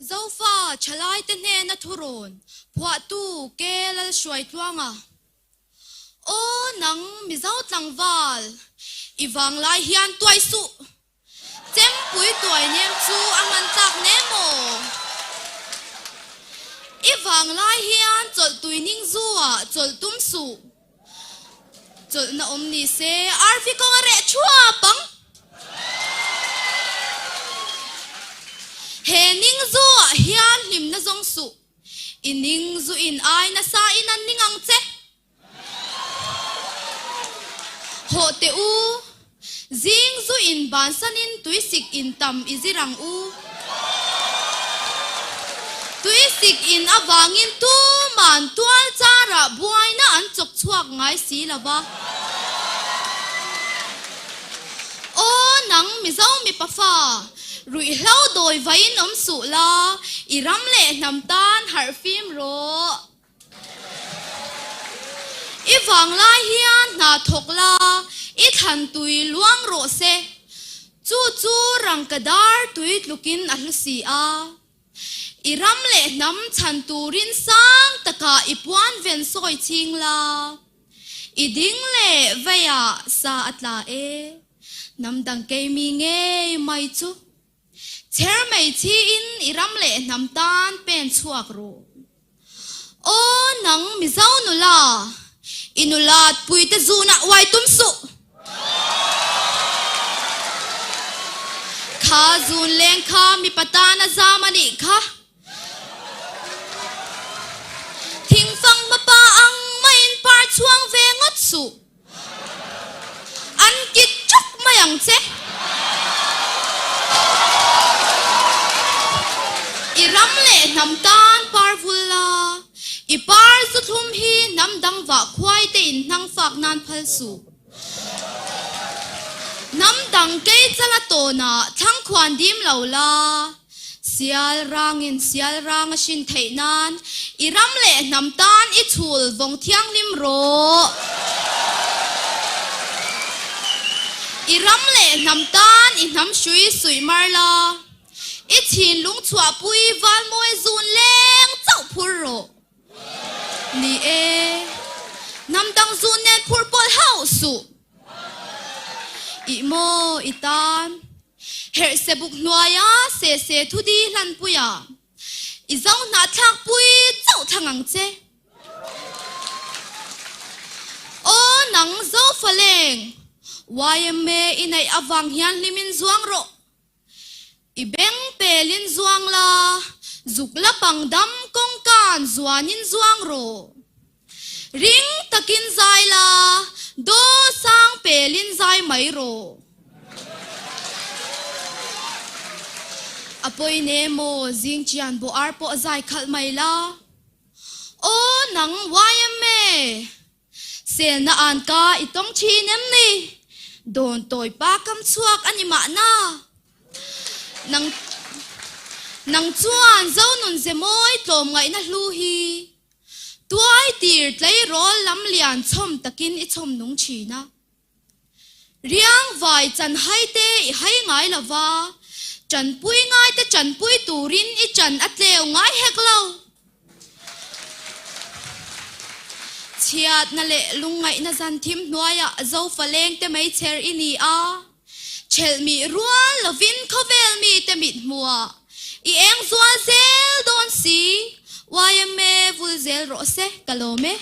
Zofa Thalaite hnena thurawn phua tu kelal shuai tluanga o nang mizau tlangwal iwang lai hian tuai su chem pui tuai nem chu angan tak nemo iwang lai hian chol tuining zuwa chol tum su chol na omni se arvi ko re chua pang he ning zuwa hian lim na zong su ining zu in ai na sa inan ningang che ho te u zing zu in ban sanin tuisik in tam izirang u tuisik in awangin tu man tual chara buai na an chok chuak ngai si lawa o nang mi zau mi pa fa rui hlau doi vain om su la iram le nam tan har phim ro iwang lai hian na thok la i than tui luang ro se chu chu rang kadar tui tlukin ahlusi a iram le nam chan turin sang taka ipuan ven soi ching la iding le vaya sa atla e nam dang ke mi nge mai chu cher mai chi in iram le nam tan pen chuak ro o nang mi zau nu la inulat pui te zuna wai tum su kha zun leng kha mi patana zamani kha thing phang ma pa ang main par chuang ve ngot su an kit chuk mayang che iram le nam tan par vulla ipar su thum hi nam dang wa khwai te in nang fak nan phal su nam dang ke chala to na thang khwan dim lo la sial rang shin thei nan iram le nam tan I chul vong thiang lim ro iram le nam tan I nam shui sui mar la I chin lung chua pui val moi zun leng chau phur ro ni e nam dang zun nen phur pol hau su I mo itan her se buk noya se thu di lan puya I zau na thak pui chau thangang che o nang zo faleng YMA inai awang hian limin zuang ro I beng pelin zuang la zukla pangdam kong kan zuanin zuang ro ring takin zai la do sang pelin zai mai ro apoi nemo zing chian bo ar po zai khal mai la o nang YMA sel na an ka itong chi nem ni don toy pa kam chuak anima na nang chuan zo nun zemoi tlom ngai na hlu hi tuai tir tlai rol lam lian chom takin I chom nung china riang vai chan hai te I hai ngai lawa chan pui ngai te chan pui turin I chan atleu ngai heklo chiat na le lung ngai na zan thim hnuaya zo faleng te mai cher ini a chel mi rual lovin khovel mi te mit mua I eng zual zel don si YMA vul zel ro se kalome